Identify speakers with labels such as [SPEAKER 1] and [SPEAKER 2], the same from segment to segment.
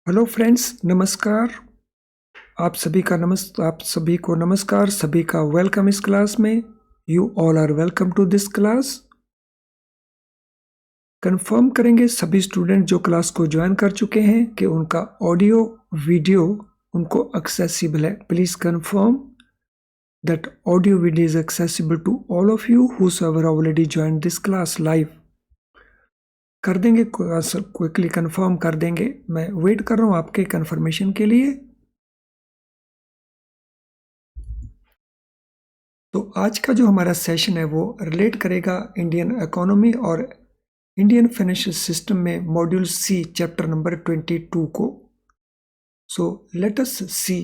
[SPEAKER 1] Hello friends, नमस्कार। आप सभी को नमस्कार, सभी का वेलकम इस क्लास में। You all are welcome to this class. Confirm करेंगे सभी स्टूडेंट जो क्लास को ज्वाइन कर चुके हैं कि उनका ऑडियो वीडियो उनको एक्सेसिबल है। Please confirm that audio video is accessible to all of you whosoever already join this class live. कर देंगे, क्विकली कंफर्म कर देंगे। मैं वेट कर रहा हूँ आपके कंफर्मेशन के लिए। तो आज का जो हमारा सेशन है वो रिलेट करेगा इंडियन इकोनॉमी और इंडियन फाइनेंशियल सिस्टम में मॉड्यूल सी चैप्टर नंबर 22 को। So let us see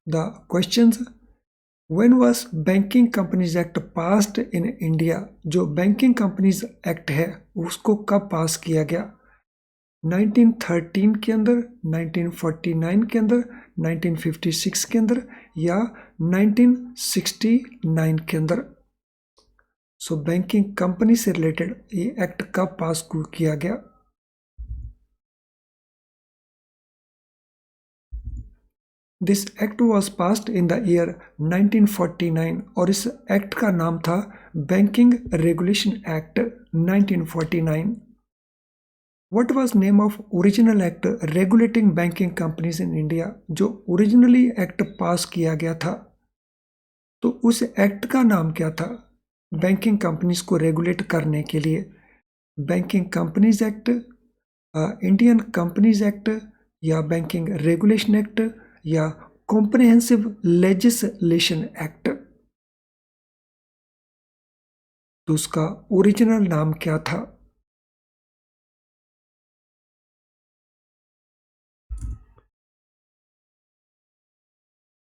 [SPEAKER 1] the questions. When was banking companies act passed in India? जो बैंकिंग कंपनीज एक्ट है उसको कब पास किया गया? 1913 के अंदर, 1949 के अंदर, 1956 के अंदर या 1969 के अंदर? सो बैंकिंग कंपनी से रिलेटेड ये एक्ट कब पास किया गया? This act was passed in the year 1949 और इस एक्ट का नाम था banking regulation act 1949। What was name of original act regulating banking companies in India? जो ओरिजिनली एक्ट पास किया गया था तो उस एक्ट का नाम क्या था बैंकिंग कंपनीज को रेगुलेट करने के लिए? Banking companies act, Indian companies act या बैंकिंग रेगुलेशन एक्ट या कॉम्प्रिहेंसिव लेजिस्लेशन एक्ट? तो उसका ओरिजिनल नाम क्या था?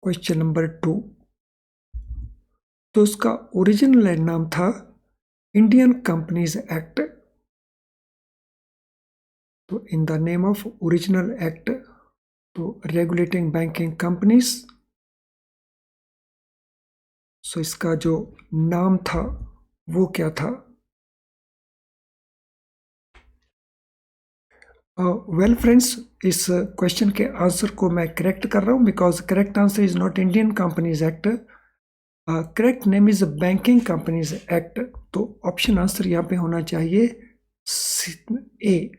[SPEAKER 1] Question number 2। तो उसका ओरिजिनल नाम था इंडियन कंपनीज एक्ट। तो in the name of original act तो रेगुलेटिंग बैंकिंग कंपनीज, सो इसका जो नाम था वो क्या था? वेल फ्रेंड्स, इस क्वेश्चन के आंसर को मैं करेक्ट कर रहा हूँ because correct answer is not Indian companies act. Correct name is banking companies act. तो ऑप्शन आंसर यहाँ पे होना चाहिए ए।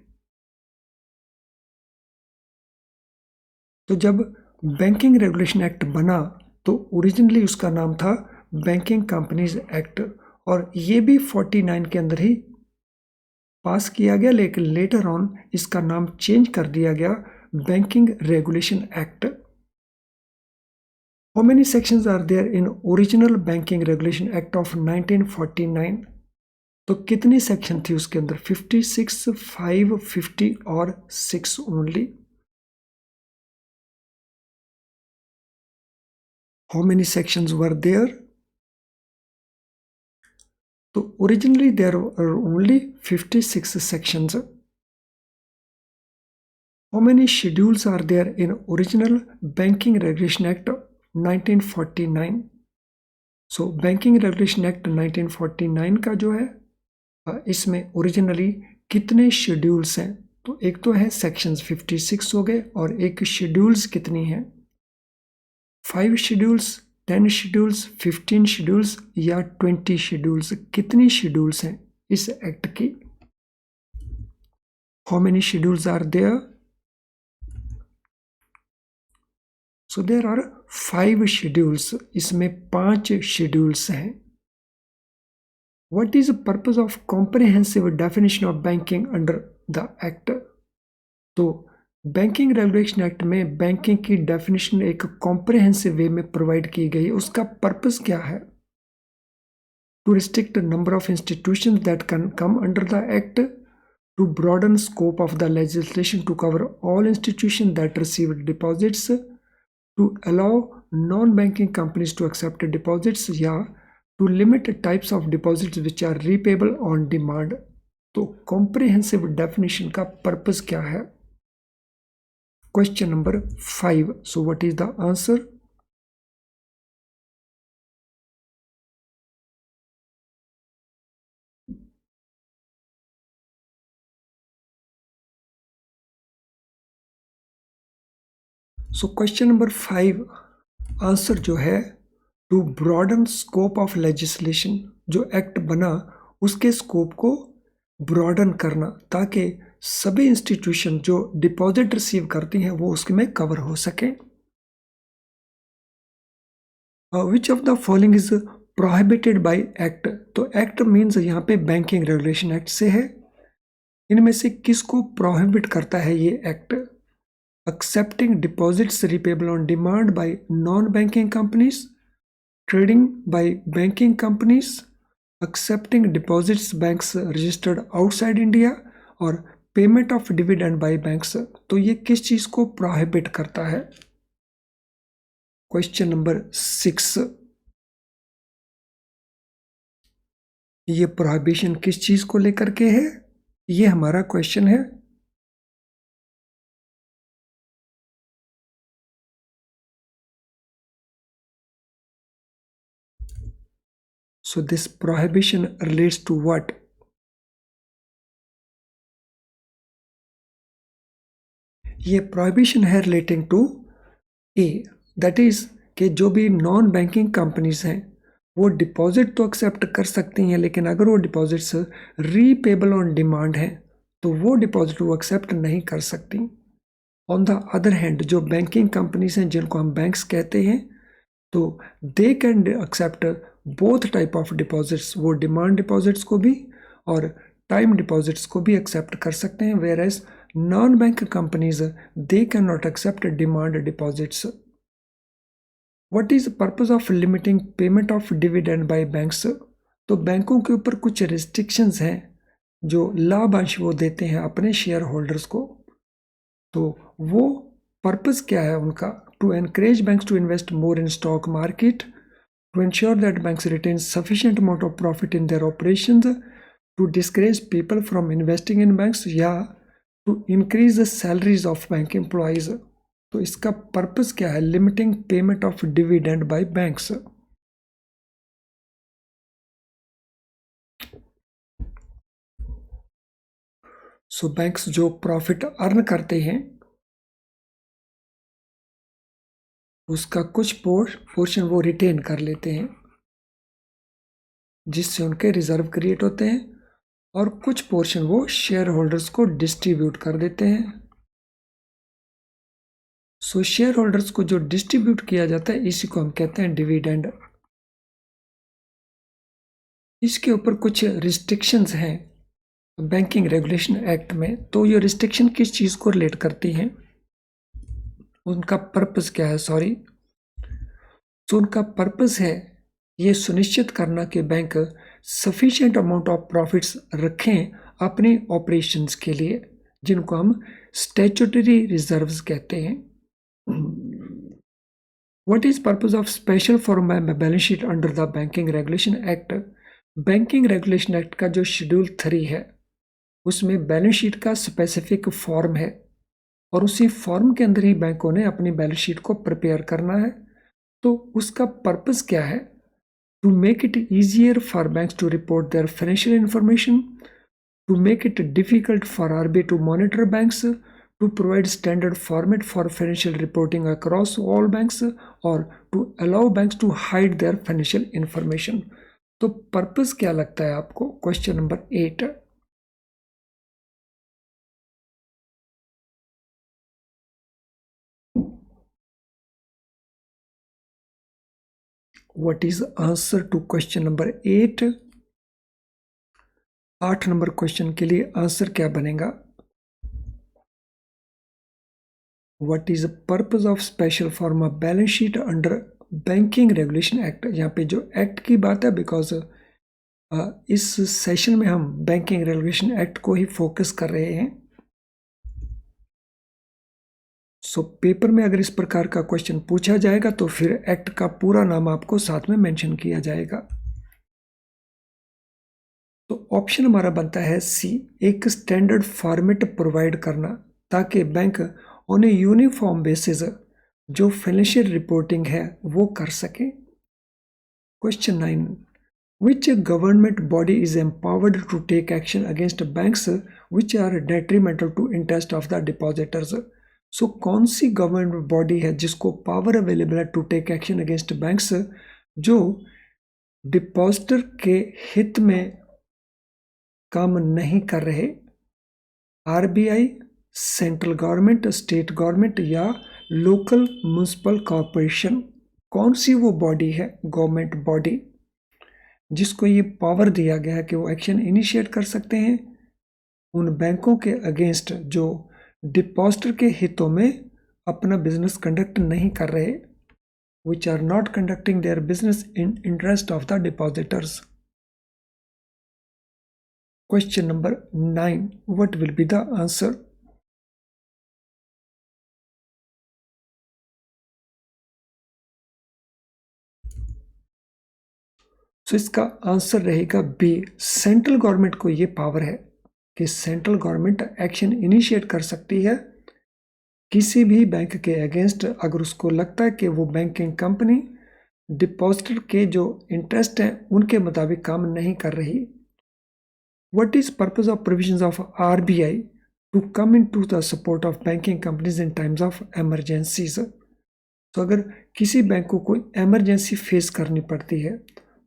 [SPEAKER 1] तो जब बैंकिंग रेगुलेशन एक्ट बना तो ओरिजिनली उसका नाम था बैंकिंग कंपनीज एक्ट और ये भी 49 के अंदर ही पास किया गया, लेकिन लेटर ऑन इसका नाम चेंज कर दिया गया banking regulation act. How many sections are there in original Banking Regulation Act of 1949? तो कितनी सेक्शन थी उसके अंदर? 56, 5, 50 और 6 only. How many sections were there? तो originally there were only 56 sections. How many schedules are there in original Banking Regulation Act 1949? So Banking Regulation Act 1949 का जो है इसमें ओरिजिनली कितने शेड्यूल्स हैं? तो एक तो है सेक्शंस 56 हो गए और एक शेड्यूल्स कितनी हैं? 5 शेड्यूल्स, 10 शेड्यूल्स, 15 शेड्यूल्स या 20 शेड्यूल्स? कितनी शेड्यूल्स हैं इस एक्ट की? How many schedules are there? So there are 5 schedules. इसमें 5 शेड्यूल्स हैं। What is the purpose of comprehensive definition of banking under the act? तो बैंकिंग रेगुलेशन एक्ट में banking की डेफिनेशन एक कॉम्प्रिहेंसिव वे में प्रोवाइड की गई। उसका पर्पस क्या है? To restrict number of institutions that can come under the act, to broaden scope of the legislation to cover all institution that receive deposits, to allow non banking companies to accept deposits या to limit types of deposits which are repayable on demand. तो comprehensive definition का purpose क्या है? Question number 5. So what is the answer? So question number 5 answer जो है to broaden scope of legislation, जो act बना उसके स्कोप को ब्रॉडन करना ताकि सभी इंस्टीट्यूशन जो डिपॉजिट रिसीव करती हैं वो उसमें कवर हो सके। Which of the following is prohibited by act, तो एक्ट मीन्स यहाँ पे बैंकिंग रेगुलेशन एक्ट से है। इनमें से किसको प्रोहिबिट करता है ये act? Accepting deposits repayable on demand by non banking companies, trading by banking companies, accepting deposits banks registered outside India, और payment of dividend by banks. तो ये किस चीज को प्रोहिबिट करता है? क्वेश्चन नंबर 6, ये प्रोहिबिशन किस चीज को लेकर के है, ये हमारा क्वेश्चन है। So this prohibition relates to what? ये prohibition है relating to A, that is कि जो भी नॉन बैंकिंग कंपनीज हैं वो डिपॉजिट तो एक्सेप्ट कर सकती हैं, लेकिन अगर वो डिपॉजिट्स रीपेबल ऑन डिमांड हैं तो वो डिपॉजिट वो एक्सेप्ट नहीं कर सकती। ऑन द अदर हैंड जो बैंकिंग कंपनीज हैं जिनको हम बैंक्स कहते हैं, तो they can accept both type of deposits, वो डिमांड डिपॉजिट्स को भी और टाइम डिपॉजिट्स को भी एक्सेप्ट कर सकते हैं, whereas non bank companies they can not accept demand deposits. What is purpose of limiting payment of dividend by banks, तो बैंकों के ऊपर कुछ रिस्ट्रिक्शंस हैं जो लाभांश वो देते हैं अपने शेयर होल्डर्स को, तो वो पर्पस क्या है उनका? To encourage banks to invest more in stock market, to ensure that banks retain sufficient amount of profit in their operations, to discourage people from investing in banks, या to increase the salaries of bank employees। तो इसका purpose क्या है? Limiting payment of dividend by banks. So banks जो profit earn करते हैं उसका कुछ पोर्शन वो रिटेन कर लेते हैं, जिससे उनके रिजर्व क्रिएट होते हैं, और कुछ पोर्शन वो शेयर होल्डर्स को डिस्ट्रीब्यूट कर देते हैं। सो शेयर होल्डर्स को जो डिस्ट्रीब्यूट किया जाता है इसी को हम कहते हैं डिविडेंड। इसके ऊपर कुछ रिस्ट्रिक्शंस हैं बैंकिंग रेगुलेशन एक्ट में, तो ये रिस्ट्रिक्शन किस चीज को रिलेट करती हैं, उनका पर्पस क्या है? तो उनका पर्पस है ये सुनिश्चित करना कि bank sufficient amount of profits रखें अपने ऑपरेशंस के लिए, जिनको हम स्टैट्यूटरी रिजर्व्स कहते हैं। What is purpose of special form balance sheet under the banking regulation act? Banking regulation act का जो शेड्यूल 3 है उसमें बैलेंस शीट का स्पेसिफिक फॉर्म है, और उसी फॉर्म के अंदर ही बैंकों ने अपनी बैलेंस शीट को प्रिपेयर करना है। तो उसका पर्पस क्या है? To make it easier for banks to report their financial information, to make it difficult for RBI to monitor banks, to provide standard format for financial reporting across all banks, और to allow banks to hide their financial information. तो purpose क्या लगता है आपको? Question number 8। What is the answer to question number 8? 8 number question के लिए answer क्या बनेगा? What is the purpose of special form of balance sheet under banking regulation act? यहाँ पे जो एक्ट की बात है, बिकॉज इस सेशन में हम बैंकिंग रेगुलेशन एक्ट को ही फोकस कर रहे हैं। सो पेपर में अगर इस प्रकार का क्वेश्चन पूछा जाएगा तो फिर एक्ट का पूरा नाम आपको साथ में मेंशन किया जाएगा। तो ऑप्शन हमारा बनता है सी, एक स्टैंडर्ड फॉर्मेट प्रोवाइड करना ताकि bank on a uniform basis जो फाइनेंशियल रिपोर्टिंग है वो कर सके। Question 9, which government body is empowered to take action against banks which are detrimental to interest of the depositors? So कौन सी गवर्नमेंट बॉडी है जिसको पावर अवेलेबल है to take action against banks जो डिपॉजिटर के हित में काम नहीं कर रहे? RBI, central government, state government या लोकल म्युनिसिपल कॉरपोरेशन? कौन सी वो बॉडी है, गवर्नमेंट बॉडी, जिसको ये पावर दिया गया है कि वो एक्शन इनिशिएट कर सकते हैं उन बैंकों के अगेंस्ट जो डिपॉजिटर के हितों में अपना बिजनेस कंडक्ट नहीं कर रहे, which are not conducting their business in interest of the depositors. Question number 9. What will be the answer? So इसका आंसर रहेगा बी। सेंट्रल गवर्नमेंट को ये पावर है कि सेंट्रल गवर्नमेंट एक्शन इनिशिएट कर सकती है किसी भी बैंक के अगेंस्ट अगर उसको लगता है कि वो बैंकिंग कंपनी डिपॉजिटर के जो इंटरेस्ट हैं उनके मुताबिक काम नहीं कर रही। What is purpose of provisions of RBI to come into the support of banking companies in times of emergencies? तो अगर किसी बैंक को कोई एमरजेंसी फेस करनी पड़ती है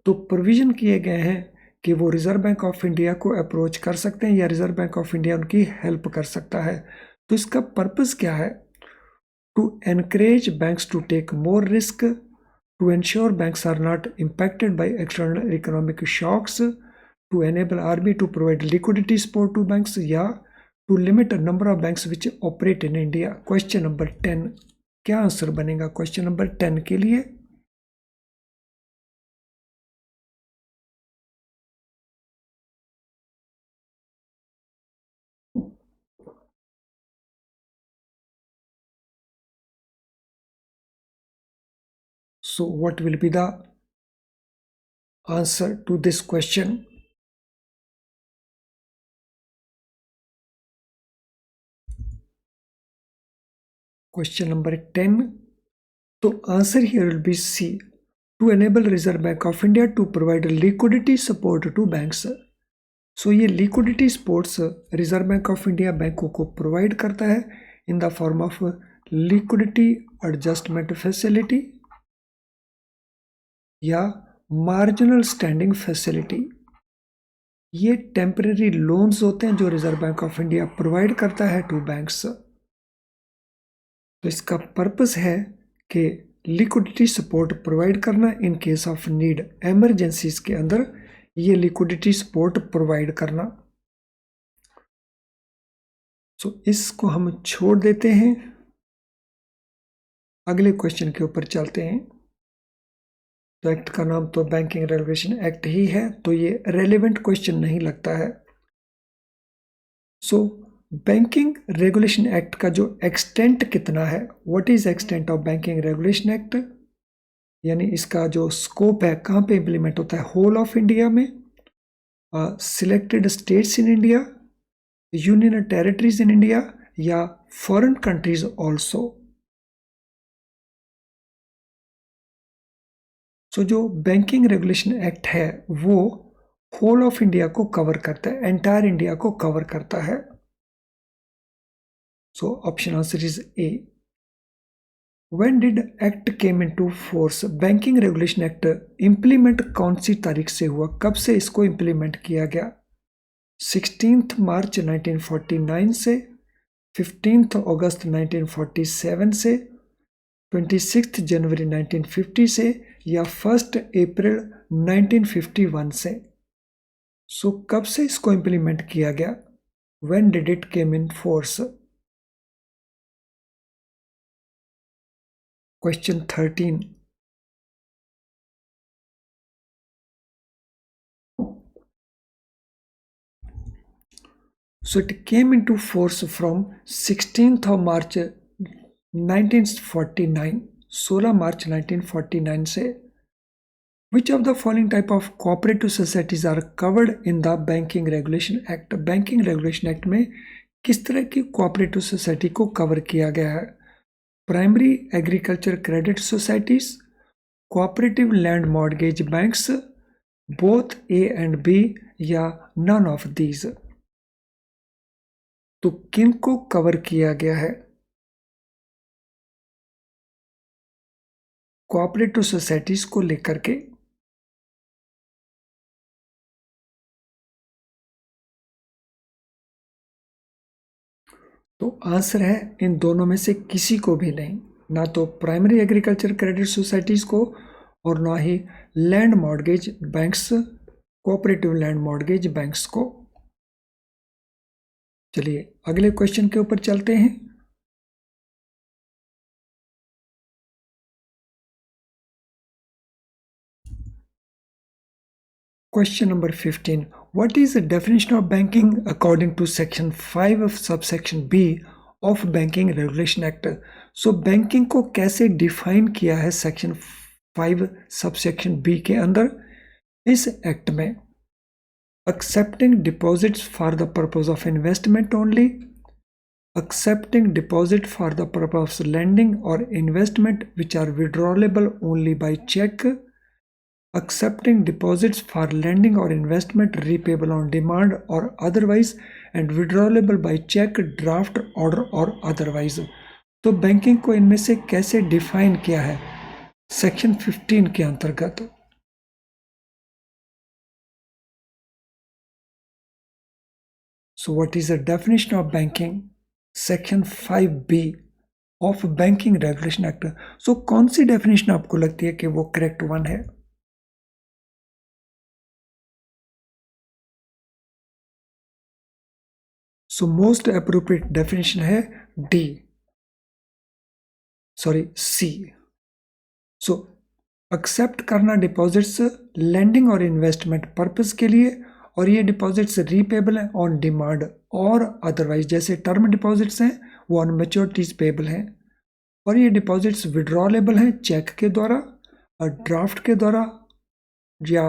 [SPEAKER 1] तो प्रोविजन किए गए हैं कि वो रिजर्व बैंक ऑफ इंडिया को अप्रोच कर सकते हैं या रिजर्व बैंक ऑफ इंडिया उनकी हेल्प कर सकता है। तो इसका पर्पस क्या है? To encourage banks to take more risk, to ensure banks are not impacted by external economic shocks, to enable RBI to provide liquidity support to banks या to limit a number of banks which operate in India. Question number 10. क्या answer बनेगा question number 10 के लिए? So what will be the answer to this question? Question number 10. So answer here will be C. To enable Reserve Bank of India to provide liquidity support to banks. So ये liquidity supports Reserve Bank of India बैंकों को provide करता है in the form of liquidity adjustment facility या marginal standing facility. ये temporary loans होते हैं जो reserve Bank of India provide करता है टू बैंक्स। तो इसका पर्पस है कि लिक्विडिटी सपोर्ट प्रोवाइड करना in case of need, emergencies के अंदर ये लिक्विडिटी सपोर्ट प्रोवाइड करना। सो इसको हम छोड़ देते हैं, अगले क्वेश्चन के ऊपर चलते हैं। तो एक्ट का नाम तो बैंकिंग रेगुलेशन एक्ट ही है तो ये रेलेवेंट क्वेश्चन नहीं लगता है। सो बैंकिंग रेगुलेशन एक्ट का जो एक्सटेंट कितना है, what is extent of banking regulation act, यानी इसका जो स्कोप है कहाँ पे इंप्लीमेंट होता है, होल ऑफ इंडिया में, selected states in India, union and territories in India या फॉरेन कंट्रीज ऑल्सो। सो जो बैंकिंग रेगुलेशन एक्ट है वो होल ऑफ इंडिया को कवर करता है, एंटायर इंडिया को कवर करता है। So option answer is a. When did act came into force? Banking regulation act implement कौन सी तारीख से हुआ, कब से इसको इंप्लीमेंट किया गया? 16 मार्च 1949 से, 15 अगस्त 1947 से, 26 जनवरी 1950 से या 1 अप्रैल 1951 से। सो कब से इसको इंप्लीमेंट किया गया? When did it came in force? Question 13. So it came into force from 16th of March 1949, 16 मार्च 1949 से। Which of the following type of cooperative societies are covered in the Banking Regulation Act? Banking Regulation Act में किस तरह की cooperative society को cover किया गया है? Primary agriculture credit societies, cooperative land mortgage banks, both A and B या none of these. तो किन को कवर किया गया है? कोऑपरेटिव सोसाइटीज को लेकर के। तो आंसर है इन दोनों में से किसी को भी नहीं, ना तो प्राइमरी एग्रीकल्चर क्रेडिट सोसाइटीज को और ना ही land mortgage banks, cooperative land mortgage banks को। चलिए अगले क्वेश्चन के ऊपर चलते हैं। Question number 15. What is the definition of banking according to section 5 of subsection B of Banking Regulation Act? So banking को कैसे define किया है section 5 subsection B के अंदर इस एक्ट में? Accepting deposits for the purpose of investment only, accepting deposit for the purpose of lending or investment which are withdrawable only by check, accepting deposits for lending or investment repayable on demand or otherwise and withdrawable by check, draft order or otherwise। तो banking को इनमें से कैसे define किया है section 15 के अंतर्गत? So what is the definition of banking? Section 5B of Banking Regulation Act। So कौन सी डेफिनेशन आपको लगती है कि वो करेक्ट वन है? So most appropriate definition है D, sorry C। So except करना डिपॉजिट्स लैंडिंग और इन्वेस्टमेंट पर्पस के लिए, और ये डिपॉजिट्स रीपेबल हैं ऑन डिमांड और अदरवाइज, जैसे टर्म डिपॉजिट्स हैं वो ऑन मैच्योरिटीज पेबल हैं, और ये डिपॉजिट्स विड्रॉलेबल हैं चेक के द्वारा और ड्राफ्ट के द्वारा या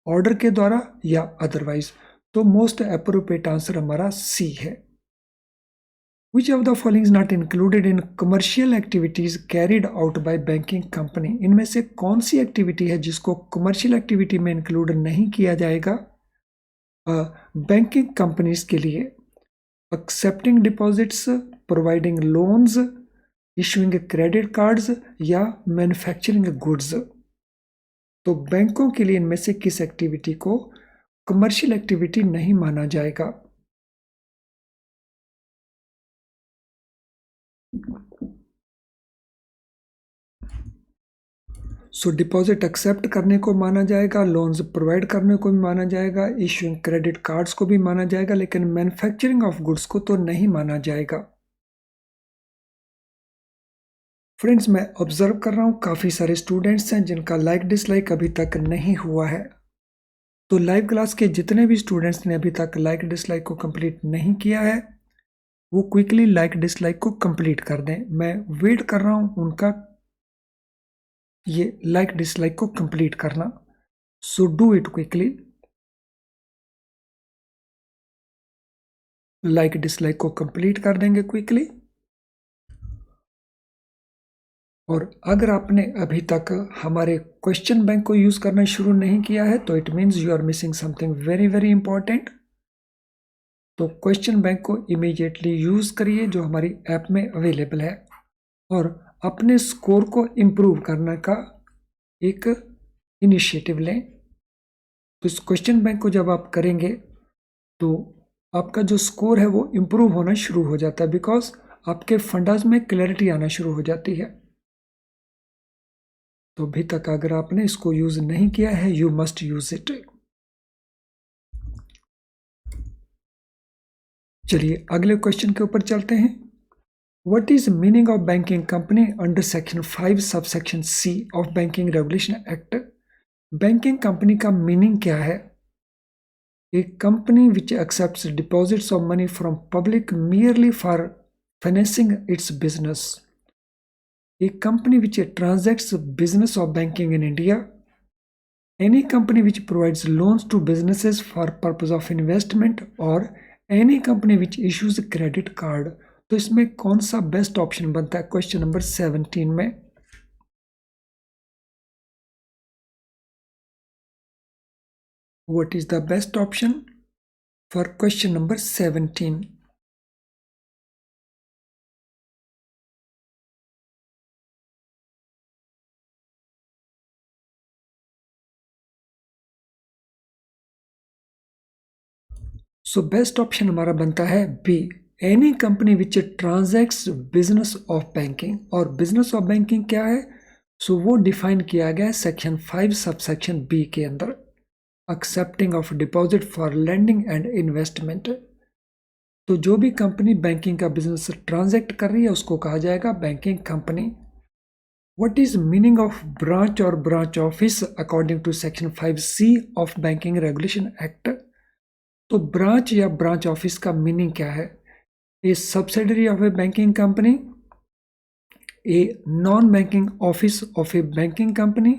[SPEAKER 1] ऑर्डर के द्वारा या अदरवाइज। तो मोस्ट अप्रोप्रिएट आंसर हमारा सी है। Which of the following is not included in commercial activities carried out by banking company? इनमें से कौन सी एक्टिविटी है जिसको कमर्शियल एक्टिविटी में इंक्लूड नहीं किया जाएगा बैंकिंग कंपनीज के लिए? Accepting deposits, providing loans, issuing credit cards या मैन्युफैक्चरिंग गुड्स। तो बैंकों के लिए इनमें से किस एक्टिविटी को कमर्शियल एक्टिविटी नहीं माना जाएगा? सो डिपॉजिट एक्सेप्ट करने को माना जाएगा, लोन्स प्रोवाइड करने को भी माना जाएगा, इशूइंग क्रेडिट कार्ड्स को भी माना जाएगा, लेकिन मैन्युफैक्चरिंग ऑफ गुड्स को तो नहीं माना जाएगा। फ्रेंड्स, मैं ऑब्जर्व कर रहा हूँ काफ़ी सारे स्टूडेंट्स हैं जिनका लाइक डिसलाइक अभी तक नहीं हुआ है। तो लाइव क्लास के जितने भी स्टूडेंट्स ने अभी तक लाइक डिसलाइक को कंप्लीट नहीं किया है वो क्विकली लाइक डिसलाइक को कंप्लीट कर दें। मैं वेट कर रहा हूँ उनका ये लाइक डिसलाइक को कंप्लीट करना। So do it quickly. Like dislike को कंप्लीट कर देंगे क्विकली। और अगर आपने अभी तक हमारे क्वेश्चन बैंक को यूज करना शुरू नहीं किया है तो it means you are missing something very very important. तो क्वेश्चन बैंक को इमीडिएटली यूज करिए जो हमारी ऐप में अवेलेबल है, और अपने स्कोर को इम्प्रूव करने का एक इनिशिएटिव लें। तो इस क्वेश्चन बैंक को जब आप करेंगे तो आपका जो स्कोर है वो इम्प्रूव होना शुरू हो जाता है, बिकॉज आपके फंडास में क्लैरिटी आना शुरू हो जाती है। तो अभी तक अगर आपने इसको यूज नहीं किया है यू मस्ट यूज इट। चलिए अगले क्वेश्चन के ऊपर चलते हैं। What is meaning of banking company under section 5 subsection C of banking regulation act? Banking company का मीनिंग क्या है? A company which accepts deposits of money from public merely for financing its business. A company which transacts business of banking in India. Any company which provides loans to businesses for purpose of investment, or any company which issues a credit card। तो इसमें कौन सा best option बनता है question number 17 में? What is the best option for question number 17? So best option हमारा बनता है B, any company which transacts business of banking. और बिजनेस ऑफ बैंकिंग क्या है? सो वो डिफाइन किया गया है सेक्शन 5 सबसेक्शन बी के अंदर, accepting of deposit for lending and investment. तो जो भी कंपनी बैंकिंग का बिजनेस ट्रांजैक्ट कर रही है उसको कहा जाएगा banking company. What is meaning of branch और branch office according to section 5C of banking regulation act? तो ब्रांच या ब्रांच ऑफिस का मीनिंग क्या है? A subsidiary of a banking company, a non banking office of a banking company,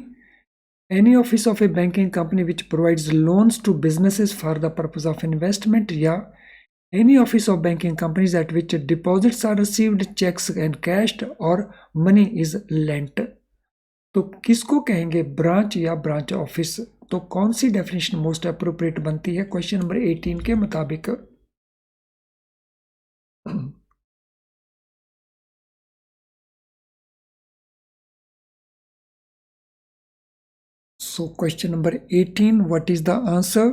[SPEAKER 1] any office of a banking company which provides loans to businesses for the purpose of investment, या any office of banking companies at which deposits are received, checks and cashed or money is lent। तो किसको कहेंगे branch या branch office? तो कौन सी definition most appropriate बनती है question number 18 के मुताबिक? So question number 18, what is the answer?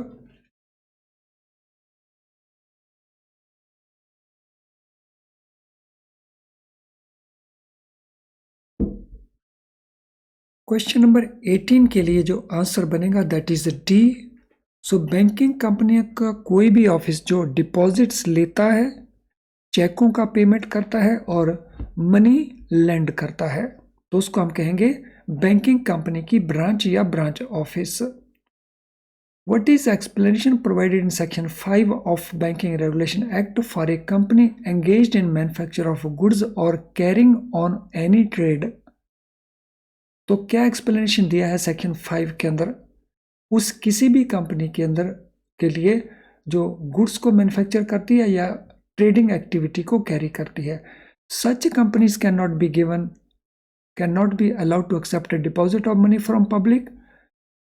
[SPEAKER 1] Question number 18 के लिए जो आंसर बनेगा that is D. So banking company का कोई भी ऑफिस जो डिपॉजिट्स लेता है, चेकों का पेमेंट करता है और मनी लेंड करता है, तो उसको हम कहेंगे बैंकिंग कंपनी की ब्रांच या branch office. What is explanation provided in section 5 of Banking Regulation Act for a company engaged in manufacture of goods or carrying on any trade? तो क्या एक्सप्लेनेशन दिया है सेक्शन 5 के अंदर उस किसी भी कंपनी के अंदर के लिए जो गुड्स को मैन्युफैक्चर करती है या ट्रेडिंग एक्टिविटी को कैरी करती है? Such companies can not be allowed to accept a deposit of money from public.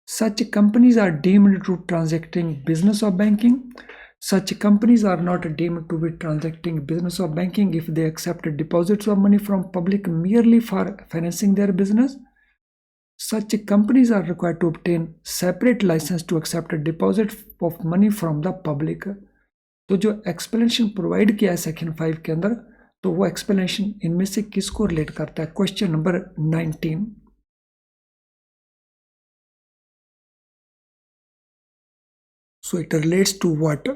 [SPEAKER 1] Such companies are deemed to transacting business of banking. Such companies are not deemed to be transacting business of banking if they accept deposits of money from public merely for financing their business. Such companies are required to obtain separate license to accept a deposit of money from the public. तो जो explanation provide किया है section 5 के अंदर, तो वो explanation इनमें से किसको रिलेट करता है? Question number 19। So it relates to what?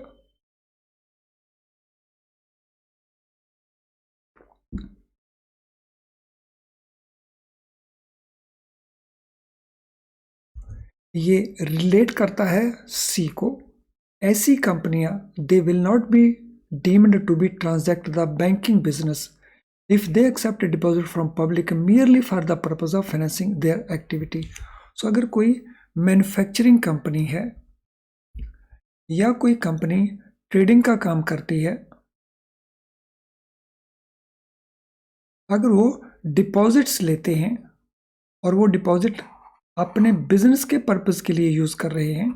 [SPEAKER 1] ये रिलेट करता है सी को। ऐसी कंपनियां they will not be deemed to be transact the banking business if they accept deposit from public merely for the purpose of financing their activity. So अगर कोई manufacturing company है या कोई कंपनी ट्रेडिंग का काम करती है, अगर वो डिपॉजिट्स लेते हैं और वो डिपॉजिट अपने बिजनेस के पर्पस के लिए यूज कर रहे हैं,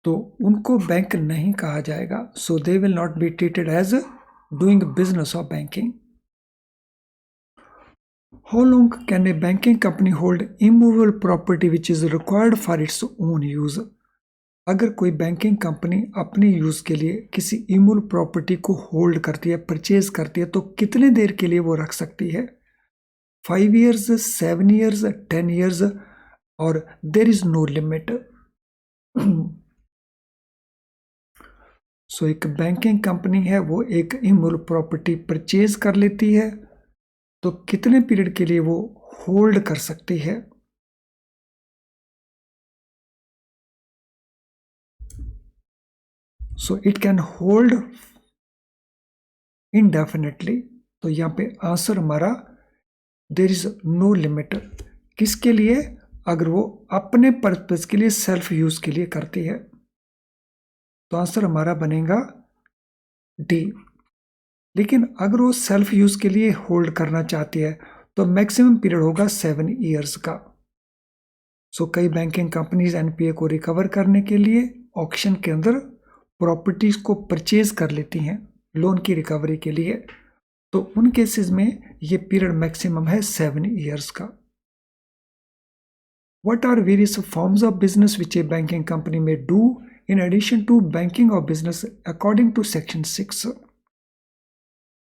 [SPEAKER 1] तो उनको बैंक नहीं कहा जाएगा। So they will not be treated as doing business of banking. How long can a banking company hold immovable property which is required for its own use? अगर कोई बैंकिंग कंपनी अपने यूज के लिए किसी immovable property को hold करती है, purchase करती है, तो कितने देर के लिए वो रख सकती है? 5 years, 7 years, 10 years, और there is no limit। सो एक बैंकिंग कंपनी है, वो एक इमूवेबल प्रॉपर्टी परचेज कर लेती है, तो कितने पीरियड के लिए वो होल्ड कर सकती है? So it can hold indefinitely. तो यहाँ पे आंसर हमारा देर इज नो लिमिट। किसके लिए? अगर वो अपने पर्पस के लिए, सेल्फ यूज के लिए करती है। तो आंसर हमारा बनेगा डी। लेकिन अगर वो सेल्फ यूज के लिए होल्ड करना चाहती है तो मैक्सिमम पीरियड होगा 7 years का। सो कई बैंकिंग कंपनीज एनपीए को रिकवर करने के लिए ऑक्शन के अंदर प्रॉपर्टीज को परचेज कर लेती हैं लोन की रिकवरी के लिए, तो उन केसेस में ये पीरियड मैक्सिमम है 7 years का। What are various forms of business which a banking company may do in addition to banking or business according to section 6.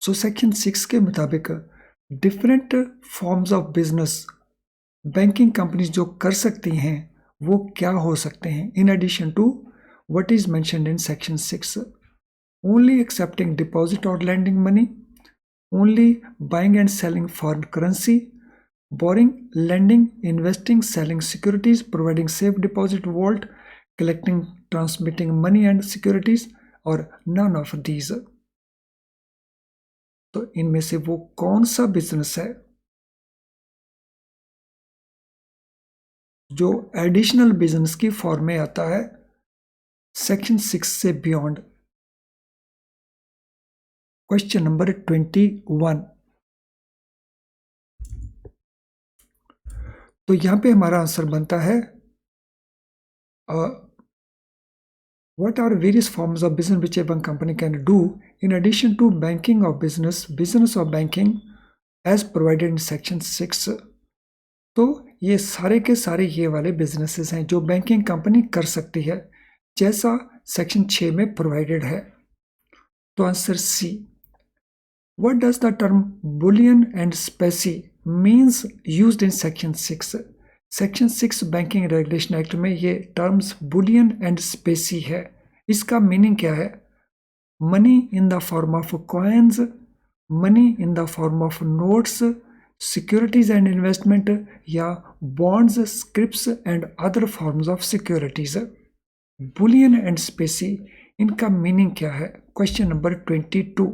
[SPEAKER 1] So section 6 के मुताबिक different forms of business banking companies जो कर सकती हैं वो क्या हो सकते हैं in addition to what is mentioned in section 6. Only accepting deposit or lending money, only buying and selling foreign currency, borrowing, lending, investing, selling securities, providing safe deposit vault, collecting, transmitting money and securities, or none of these. तो इनमें से वो कौन सा business है जो additional business की form में आता है सेक्शन 6 से बियॉन्ड? Question number 21। तो यहां पे हमारा आंसर बनता है what are various forms of business which a bank company can do in addition to banking or business or banking as provided in section 6? तो ये सारे के सारे ये वाले बिजनेसेस हैं जो बैंकिंग कंपनी कर सकती है जैसा सेक्शन 6 में प्रोवाइडेड है। तो answer C. What does the term bullion and specie means used in section 6? Section 6 banking regulation act में ये टर्म्स बुलियन एंड स्पेसी है। इसका मीनिंग क्या है? Money in the form of coins, money in the form of notes, securities and investment, या bonds, scripts and other forms of securities. Bullion and specie, इनका meaning क्या है? Question number 22।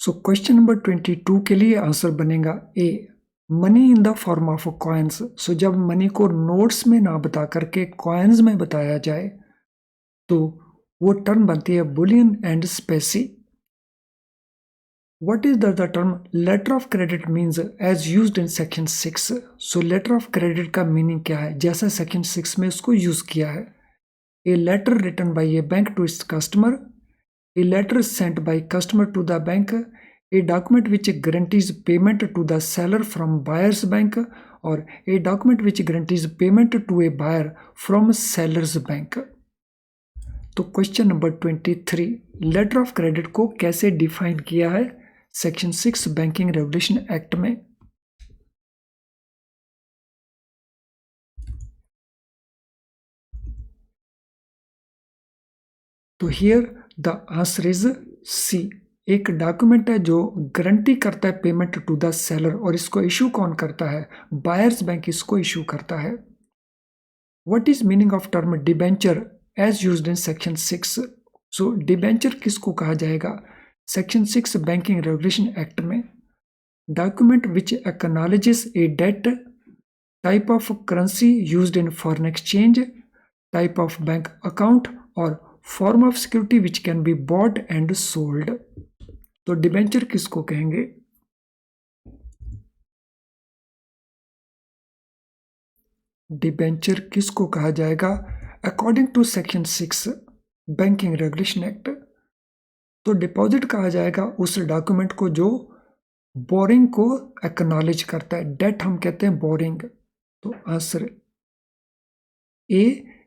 [SPEAKER 1] So question number 22 के लिए answer बनेगा A, money in the form of coins. So जब money को notes में ना बता करके कॉइन्स में बताया जाए तो वो टर्म बनती है bullion and specie. What is the term letter of credit means as used in section 6? So letter of credit का मीनिंग क्या है जैसा सेक्शन 6 में उसको यूज किया है? A letter written by a bank to its customer, a letter sent by customer to the bank, a document which guarantees payment to the seller from buyer's bank, or a document which guarantees payment to a buyer from seller's bank. तो question number 23, letter of credit को कैसे define किया है section 6 banking regulation act में? तो here the answer is C. एक document है जो गारंटी करता है पेमेंट टू द सेलर, और इसको इशू कौन करता है? बायर्स बैंक इसको इशू करता है। What is meaning of term debenture as used in section 6? So debenture किसको कहा जाएगा सेक्शन 6 बैंकिंग रेगुलेशन एक्ट में? Document which acknowledges a debt, type of currency used in foreign exchange, type of bank account, और form of security which can be bought and sold. तो debenture किसको कहेंगे? Debenture किसको कहा जाएगा according to section 6 banking regulation act? तो deposit कहा जाएगा उस डॉक्यूमेंट को जो बोरिंग को एक्नॉलेज करता है। डेट हम कहते हैं बोरिंग। तो answer A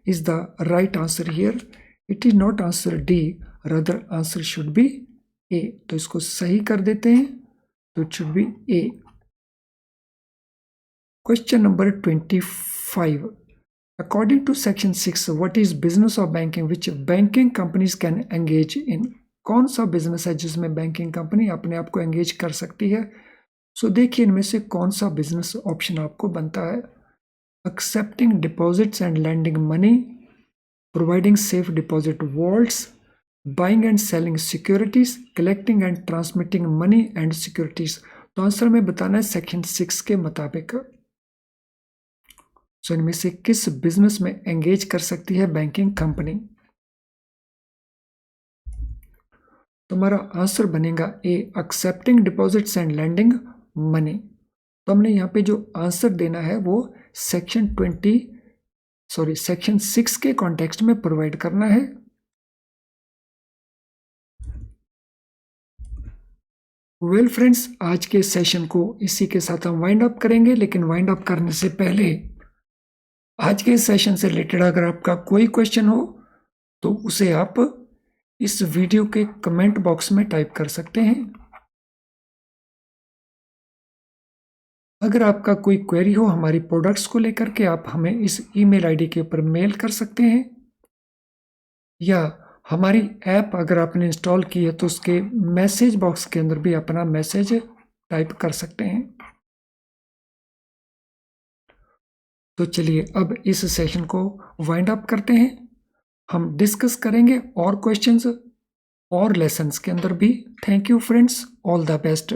[SPEAKER 1] is the right answer here. It is not answer D, rather answer should be A. तो इसको सही कर देते हैं, तो it should be A. Question number 25, according to section 6 what is business of banking which banking companies can engage in? कौन सा business है जिसमें बैंकिंग कंपनी अपने आप को एंगेज कर सकती है? सो देखिए इनमें से कौन सा बिजनेस ऑप्शन आपको बनता है? Accepting deposits and lending money, providing safe deposit vaults, buying and selling securities, collecting and transmitting money and securities. तो आंसर में बताना है सेक्शन 6 के मुताबिक। सो इनमें से किस बिजनेस में एंगेज कर सकती है बैंकिंग कंपनी? तो हमारा आंसर बनेगा A, accepting deposits and lending money. तो हमने यहाँ पे जो आंसर देना है वो सेक्शन 6 के कॉन्टेक्स्ट में प्रोवाइड करना है। वेल फ्रेंड्स, आज के सेशन को इसी के साथ हम वाइंड अप करेंगे, लेकिन वाइंड अप करने से पहले आज के सेशन से रिलेटेड अगर आपका कोई क्वेश्चन हो तो उसे आप इस वीडियो के कमेंट बॉक्स में टाइप कर सकते हैं। अगर आपका कोई क्वेरी हो हमारी प्रोडक्ट्स को लेकर के, आप हमें इस ईमेल आईडी के ऊपर मेल कर सकते हैं, या हमारी ऐप अगर आपने इंस्टॉल की है तो उसके मैसेज बॉक्स के अंदर भी अपना मैसेज टाइप कर सकते हैं। तो चलिए अब इस सेशन को वाइंड अप करते हैं। हम डिस्कस करेंगे और क्वेश्चंस और लेसन्स के अंदर भी। Thank you friends, all the best.